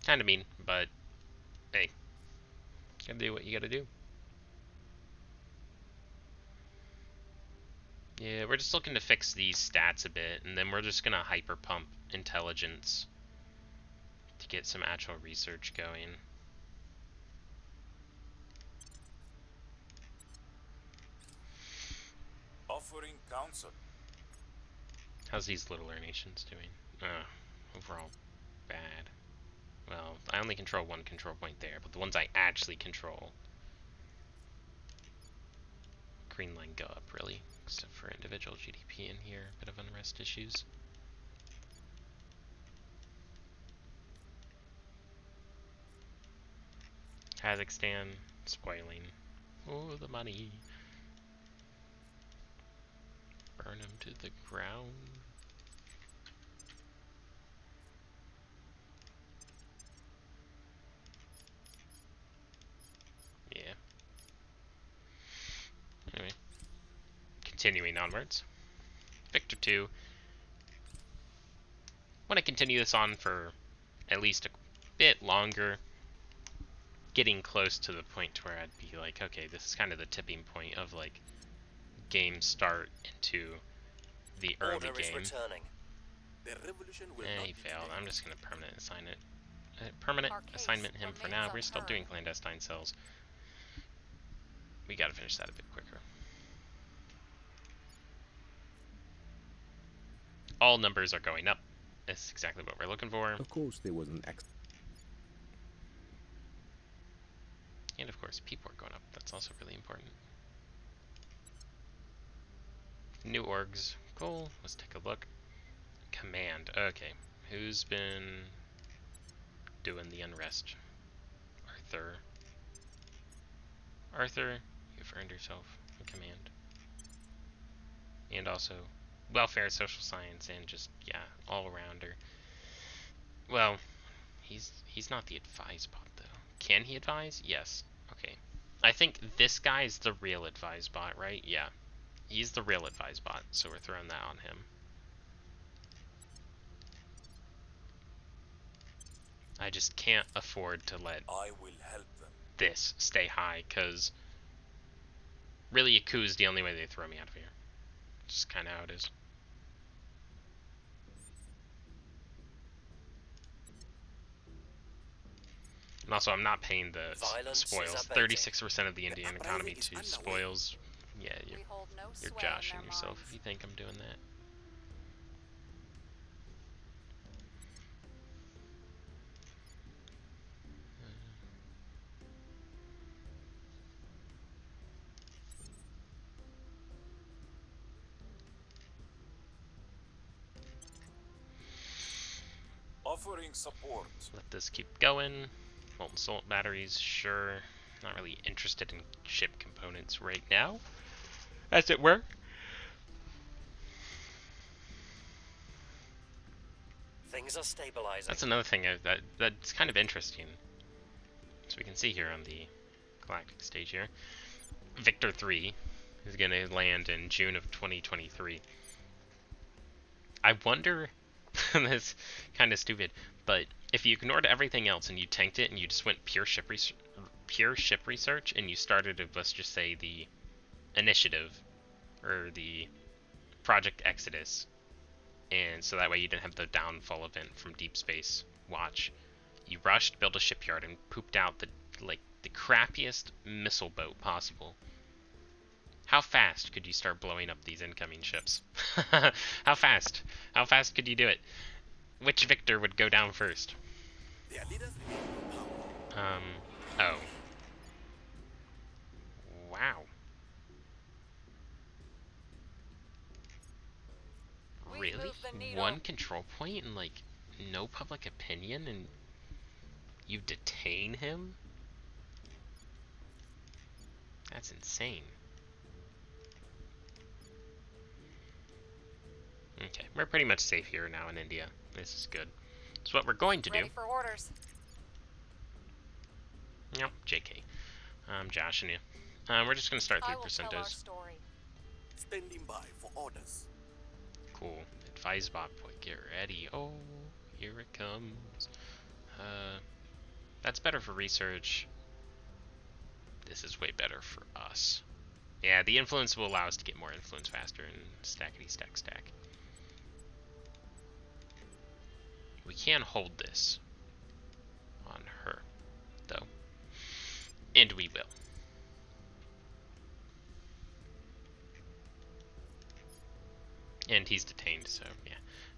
Kind of mean, but hey, gotta do what you gotta do. Yeah, we're just looking to fix these stats a bit, and then we're just gonna hyper pump intelligence to get some actual research going. Offering counsel. How's these littler nations doing? Overall bad. Well, I only control one control point there, but the ones I actually control, green line go up really Except for individual GDP in here, bit of unrest issues. Kazakhstan, spoiling. Oh, the money. Burn them to the ground. Yeah. Anyway. Continuing onwards. Victor 2. Want to continue this on for at least a bit longer. Getting close to the point where I'd be like, okay, this is kind of the tipping point of like game start into the early Order is game. returning. The revolution will He not be failed. today. I'm just gonna permanent assign it. Permanent Our case assignment him for remains now. We're still unheard. doing clandestine cells. We gotta finish that a bit quicker. All numbers are going up. That's exactly what we're looking for. Of course, there was an And of course, people are going up. That's also really important. New orgs. Cool. Let's take a look. Command. Okay. Who's been doing the unrest? Arthur. Arthur, you've earned yourself a command. And also welfare, social science, and just, yeah, all-arounder. Well, he's not the advise bot, though. Can he advise? Yes. Okay. I think this guy's the real advise bot, right? Yeah. He's the real advise bot, so we're throwing that on him. I just can't afford to let I will help them. this stay high, because really a coup is the only way they throw me out of here. Just kind of how it is. And also, I'm not paying the Violence is spoils. abating. 36% of the Indian economy uprising is to underway. spoils. Yeah, We hold no you're sway in joshing their yourself minds. if you think I'm doing that. Offering support. Let this keep going. Molten salt batteries, sure. Not really interested in ship components right now, as it were. Things are stabilizing. That's another thing that's kind of interesting. So we can see here on the galactic stage here, Victor 3 is going to land in June of 2023. I wonder, that's kind of stupid, but if you ignored everything else and you tanked it and you just went pure ship research and you started with, let's just say, the initiative or the Project Exodus, and so that way you didn't have the downfall event from Deep Space Watch. You rushed, built a shipyard, and pooped out the crappiest missile boat possible. How fast could you start blowing up these incoming ships? How fast? How fast could you do it? Which Victor would go down first? Their leaders remain in power. Oh. Wow. We've Really? moved the needle. One control point and, like, no public opinion, and you detain him? That's insane. Okay, we're pretty much safe here now in India. This is good. So what we're going to do... Ready for orders. Nope, JK. I'm joshing you. We're just going to start I 3 will tell our percentos. story. Standing by for orders. Cool. Advise bot boy, get ready. Oh, here it comes. That's better for research. This is way better for us. Yeah, the influence will allow us to get more influence faster and stackety stack stack. We can hold this on her, though. And we will. And he's detained, so yeah.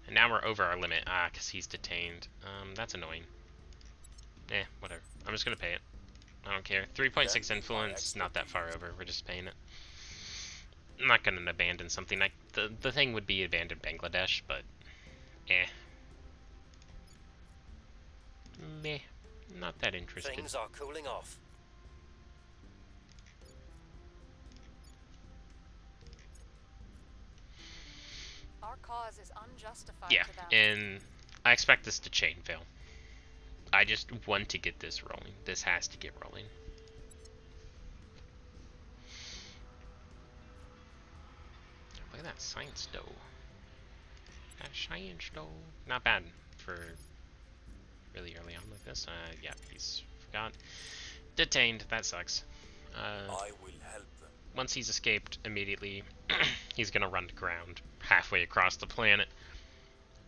And now we're over our limit. Because he's detained. That's annoying. Whatever. I'm just gonna pay it. I don't care. 3.6 influence, not that far over. We're just paying it. I'm not gonna abandon something. The thing would be abandon Bangladesh, but meh, not that interested. Things are cooling off. Our cause is unjustified Yeah, to them. and I expect this to chain fail. I just want to get this rolling. This has to get rolling. Look at that science dough. That science dough. Not bad for really early on like this. Yeah, he's forgot. Detained. That sucks. I will help them. Once he's escaped, immediately he's gonna run to ground halfway across the planet.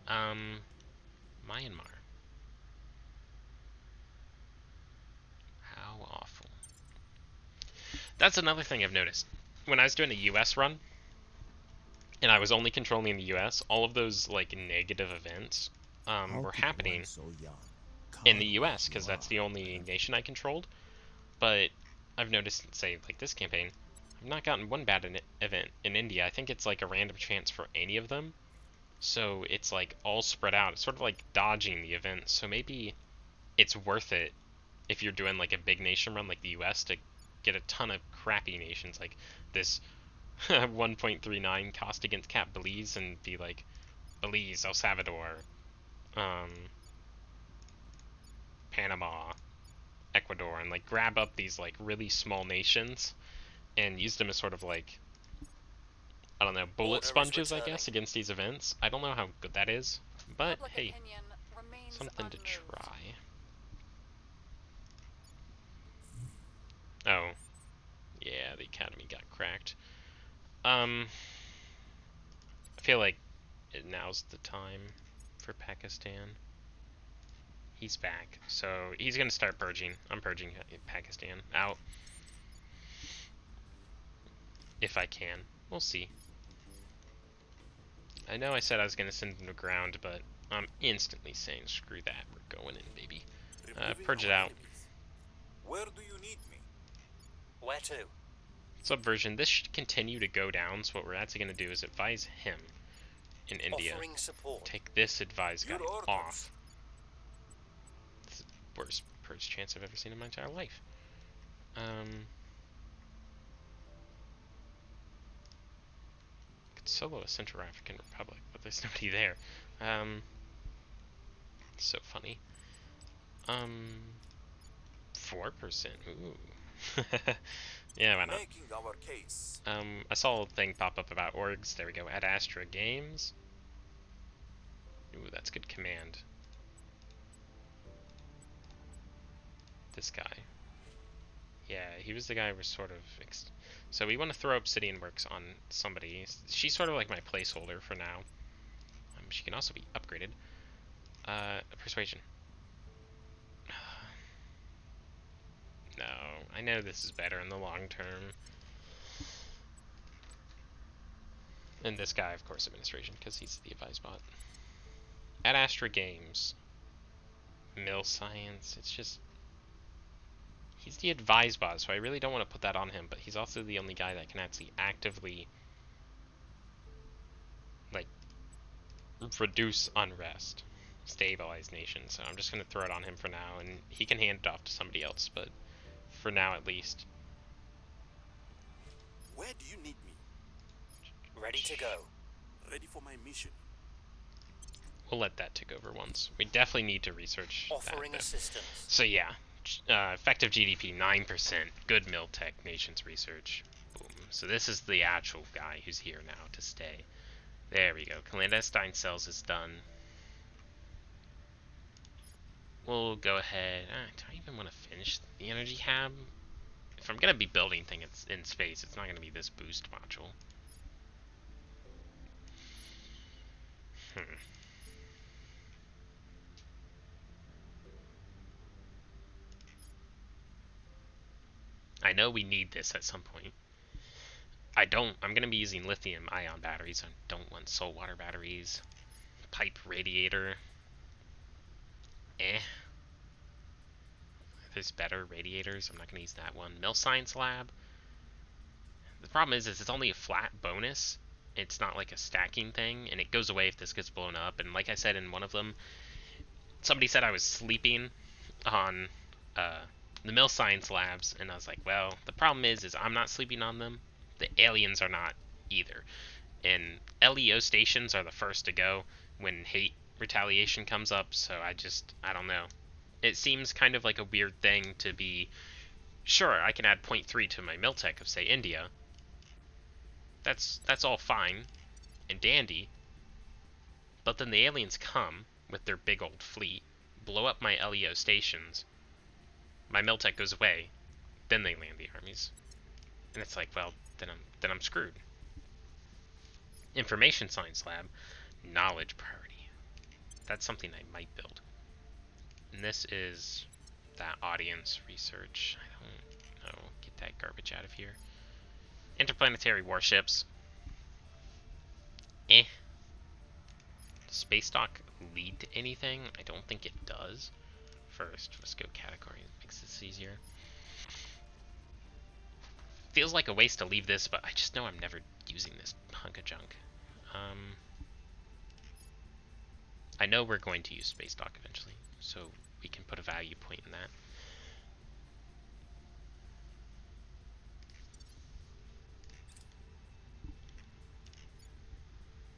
Myanmar. How awful. That's another thing I've noticed. When I was doing a US run, and I was only controlling the US, all of those like negative events were happening in the US because that's the only nation I controlled. But I've noticed, say, like this campaign, I've not gotten one bad event in India. I think it's like a random chance for any of them. So it's like all spread out. It's sort of like dodging the events. So maybe it's worth it if you're doing like a big nation run like the US to get a ton of crappy nations like this 1.39 cost against cap Belize and be like Belize, El Salvador, Panama, Ecuador, and like grab up these like really small nations and use them as sort of like, I don't know, bullet sponges, I guess, against these events. I don't know how good that is, but Public hey, opinion remains something to unmoved. try. Oh, yeah, the academy got cracked. I feel like now's the time for Pakistan. He's back, so he's gonna start purging. I'm purging Pakistan out. If I can. We'll see. I know I said I was gonna send him to ground, but I'm instantly saying screw that. We're going in, baby. Purge it out. Enemies. Where do you need me? Where to? Subversion. This should continue to go down, so what we're actually gonna do is advise him in India. Offering support. Take this advised guy Your orders. off. It's the worst purge chance I've ever seen in my entire life. Could solo a Central African Republic, but there's nobody there. So funny. 4%. Ooh. Yeah, why not? Making our case. I saw a thing pop up about orgs. There we go. Ad Astra Games. Ooh, that's good command. This guy. Yeah, he was the guy we're sort of... So we want to throw Obsidian Works on somebody. She's sort of like my placeholder for now. She can also be upgraded. Persuasion. No, I know this is better in the long term. And this guy, of course, administration, because he's the advised bot. Ad Astra Games. Mill Science, it's just... He's the advised bot, so I really don't want to put that on him, but he's also the only guy that can actually actively, like, reduce unrest, stabilize nations. So I'm just going to throw it on him for now, and he can hand it off to somebody else, but for now at least. Where do you need me? Ready to go. Ready for my mission. We'll let that tick over once. We definitely need to research Offering that, though. assistance. So yeah, effective GDP 9%, good mill tech, nations research. Boom. So this is the actual guy who's here now to stay. There we go. Clandestine cells is done. We'll go ahead. Do I even want to finish the energy hab? If I'm gonna be building things in space, it's not gonna be this boost module. I know we need this at some point. I'm going to be using lithium ion batteries. I don't want soul water batteries. Pipe radiator. There's better radiators. I'm not going to use that one. Mill Science Lab. The problem is it's only a flat bonus. It's not like a stacking thing, and it goes away if this gets blown up. And like I said in one of them, somebody said I was sleeping on the mill science labs, and I was like, well, the problem is I'm not sleeping on them. The aliens are not either. And LEO stations are the first to go when hate retaliation comes up, so I don't know. It seems kind of like a weird thing to be, sure, I can add 0.3 to my Miltech of, say, India. That's all fine and dandy. But then the aliens come with their big old fleet, blow up my LEO stations, my Miltech goes away, then they land the armies. And it's like, well, then I'm screwed. Information Science Lab, knowledge priority. That's something I might build. And this is that audience research. I don't know. Get that garbage out of here. Interplanetary warships. Eh. Does Space Dock lead to anything? I don't think it does. First, let's go category. It makes this easier. Feels like a waste to leave this, but I just know I'm never using this hunk of junk. I know we're going to use Space Dock eventually, so we can put a value point in that.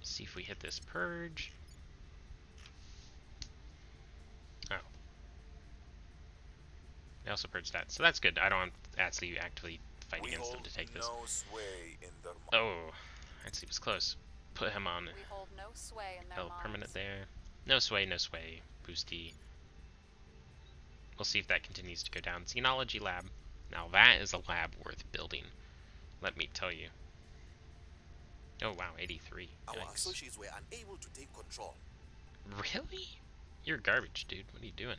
See if we hit this purge. Oh. I also purged that, so that's good. I don't actually actively fight We against him hold to take this. no sway in their Oh, actually was close. Put him on We hold no sway in their L minds. permanent there. No sway, no sway. Boosty. We'll see if that continues to go down. Xenology lab. Now that is a lab worth building. Let me tell you. Oh wow, 83. Our Yikes. associates were unable to take control. Really? You're garbage, dude. What are you doing?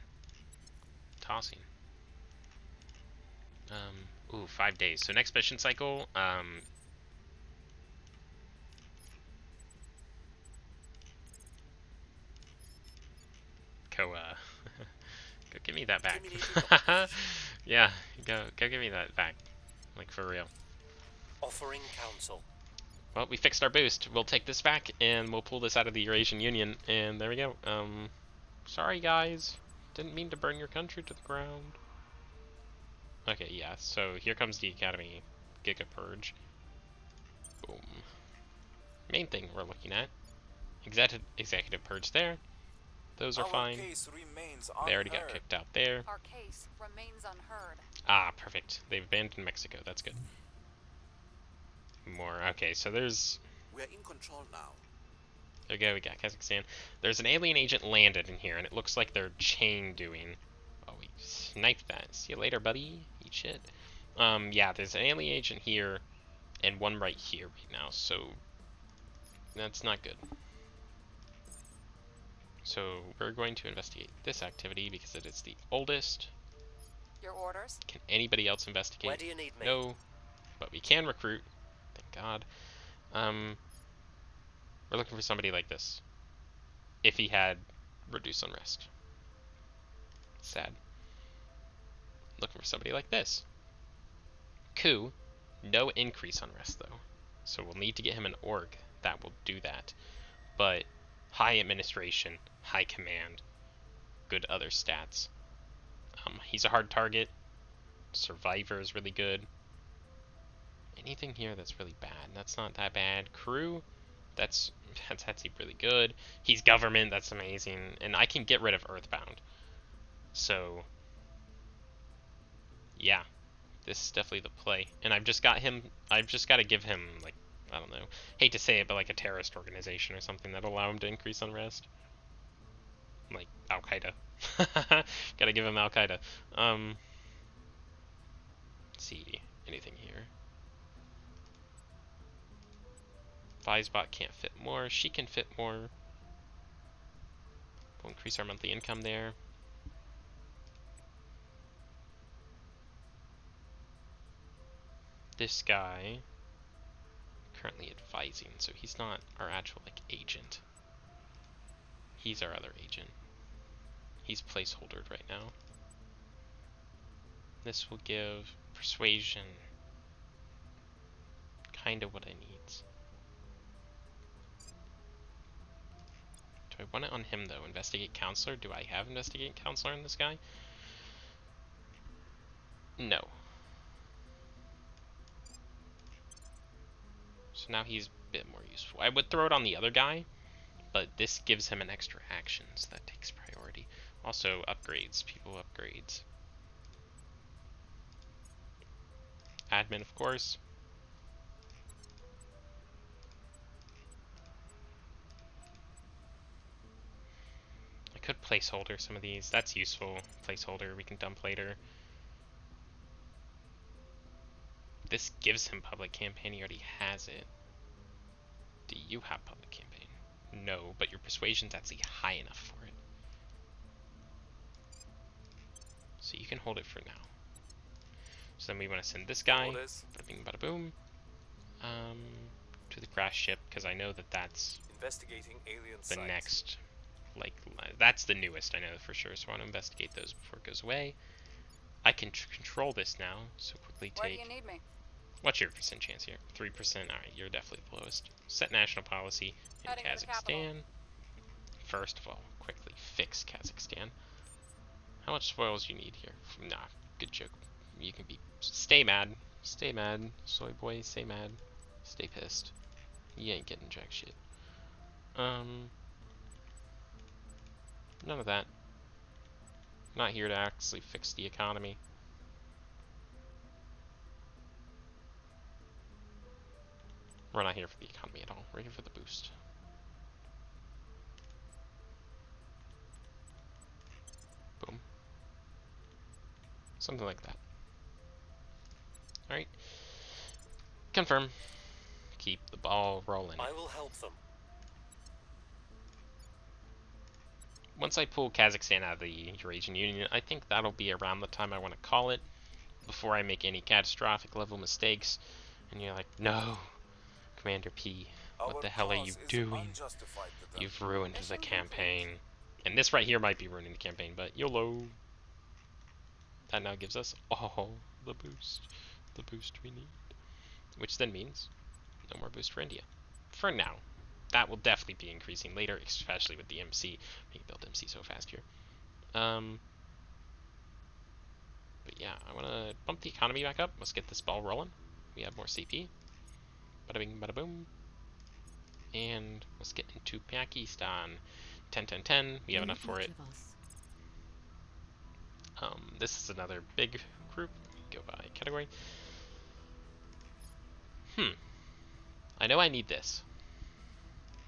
Tossing. Ooh, 5 days. So next mission cycle, go give me that back. Yeah, go give me that back. Like, for real. Offering counsel. Well, we fixed our boost. We'll take this back, and we'll pull this out of the Eurasian Union, and there we go. Sorry guys. Didn't mean to burn your country to the ground. Okay, yeah, so here comes the Academy Giga Purge. Boom. Main thing we're looking at. Executive Purge there. Those are Our fine. case remains They already got unheard. kicked out there. Our case remains unheard. Ah, perfect. They've abandoned Mexico. That's good. More. Okay, so there's... We are in control now. There we go, we got Kazakhstan. There's an alien agent landed in here, and it looks like they're chain doing... Oh, we sniped that. See you later, buddy. Eat shit. Yeah, there's an alien agent here, and one right here right now, so... That's not good. So, we're going to investigate this activity because it is the oldest. Your orders? Can anybody else investigate? Where do you need me? No, but we can recruit. Thank God. We're looking for somebody like this. If he had reduced unrest. Sad. Looking for somebody like this. Coup. No increase unrest though. So we'll need to get him an org that will do that. But high administration, high command, good other stats. He's a hard target. Survivor is really good. Anything here that's really bad? That's not that bad. Crew, that's actually really good. He's government, that's amazing. And I can get rid of Earthbound. So, yeah, this is definitely the play. And I've just got to give him, like, I don't know, hate to say it, but like a terrorist organization or something that'll allow him to increase unrest. Like Al-Qaeda. Gotta give him Al-Qaeda. Let's see, anything here? Visbot can't fit more. She can fit more. We'll increase our monthly income there. This guy currently advising, so he's not our actual like agent. He's our other agent. He's placeholdered right now. This will give persuasion. kind of what I need. Do I want it on him, though? Investigate Counselor? Do I have Investigate Counselor in this guy? No. So now he's a bit more useful. I would throw it on the other guy, but this gives him an extra action, so that takes priority. Also, upgrades. People upgrades. Admin, of course. I could placeholder some of these. That's useful. Placeholder, we can dump later. This gives him public campaign. He already has it. Do you have public campaign? No, but your persuasion's actually high enough for it. So you can hold it for now. So then we want to send this guy, bada bing bada boom, to the crash ship, because I know that that's Investigating alien the sites. next, like, that's the newest, I know for sure, so I want to investigate those before it goes away. I can control this now, so quickly Where do take, you need me? what's your percent chance here? 3%, alright, you're definitely the lowest. Set national policy in Heading to the capital. Kazakhstan. First of all, quickly fix Kazakhstan. How much spoils you need here? Nah, good joke. You can be, stay mad, soy boy, stay mad, stay pissed. You ain't getting jack shit. None of that. Not here to actually fix the economy. We're not here for the economy at all. We're here for the boost. Boom. Something like that. Alright. Confirm. Keep the ball rolling. I will help them. Once I pull Kazakhstan out of the Eurasian Union, I think that'll be around the time I want to call it, before I make any catastrophic level mistakes. And you're like, no, Commander P, what the hell are you doing? You've ruined the campaign. And this right here might be ruining the campaign, but YOLO. That now gives us all the boost we need. Which then means no more boost for India. For now. That will definitely be increasing later, especially with the MC. We can build MC so fast here. But yeah, I want to bump the economy back up. Let's get this ball rolling. We have more CP. Bada bing, bada boom. And let's get into Pakistan. 10, 10, 10. We have enough for it. This is another big group. Go by category. I know I need this.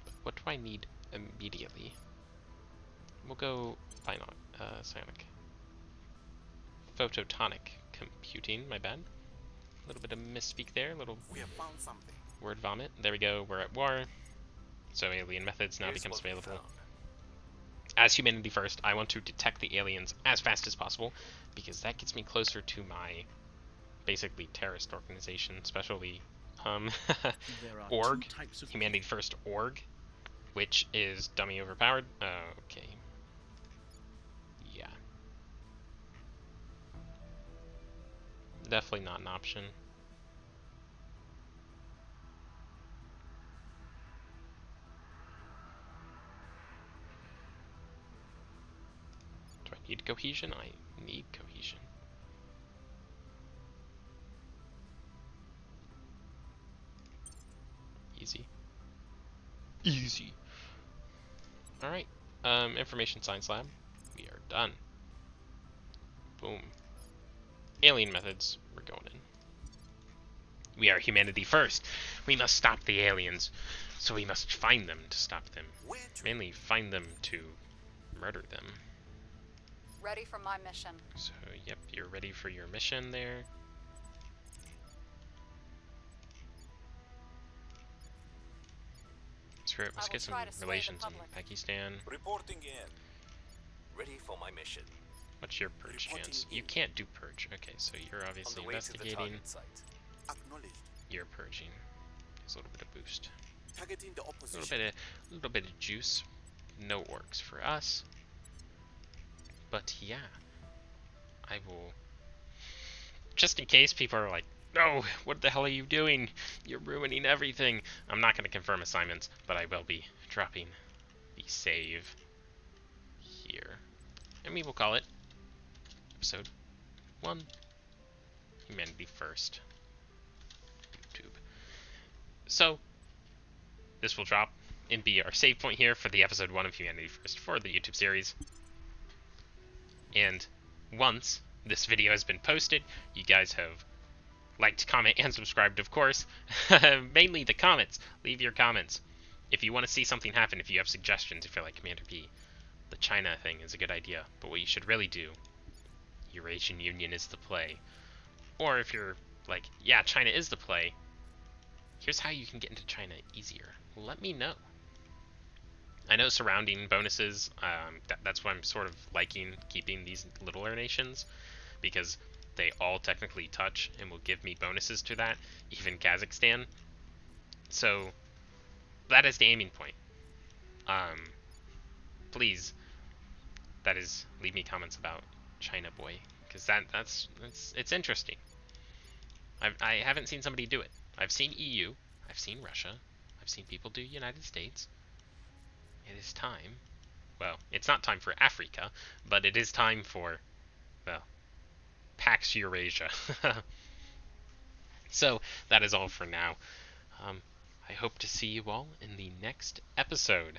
But what do I need immediately? We'll go psionic. Photonic computing, my bad. A little bit of misspeak there, little We have found something. word vomit. There we go, we're at war. So alien methods now becomes available. As humanity first, I want to detect the aliens as fast as possible, because that gets me closer to my, basically, terrorist organization, especially, org, humanity first org, which is dummy overpowered. Okay. Yeah. Definitely not an option. Do I need cohesion? I need cohesion. Easy. Easy. Alright. Information science lab. We are done. Boom. Alien methods. We're going in. We are humanity first. We must stop the aliens. So we must find them to stop them. Mainly find them to murder them. Ready for my mission. So, yep, you're ready for your mission there. Screw it, let's get some relations in Pakistan. Reporting in. Ready for my mission. What's your purge chance? You can't do purge. Okay, so you're obviously On the way to the investigating. target site. Acknowledged. You're purging. There's a little bit of boost. Targeting the A opposition. little bit of juice. No orcs for us. But yeah, I will. Just in case people are like, No, what the hell are you doing? You're ruining everything. I'm not going to confirm assignments, but I will be dropping the save here. And we will call it episode 1, Humanity First, YouTube. So, this will drop and be our save point here for the episode 1 of Humanity First for the YouTube series. And once this video has been posted, you guys have liked, comment, and subscribed, of course. Mainly the comments. Leave your comments. If you want to see something happen, if you have suggestions, if you're like, Commander P, the China thing is a good idea, but what you should really do, Eurasian Union is the play. Or if you're like, yeah, China is the play, here's how you can get into China easier. Let me know. I know surrounding bonuses, that's why I'm sort of liking keeping these littler nations, because they all technically touch and will give me bonuses to that, even Kazakhstan. So that is the aiming point. Please, that is, leave me comments about China Boy, because it's interesting. I haven't seen somebody do it. I've seen EU, I've seen Russia, I've seen people do United States. It is time. Well, it's not time for Africa, but it is time for, well, Pax Eurasia. So, that is all for now. I hope to see you all in the next episode.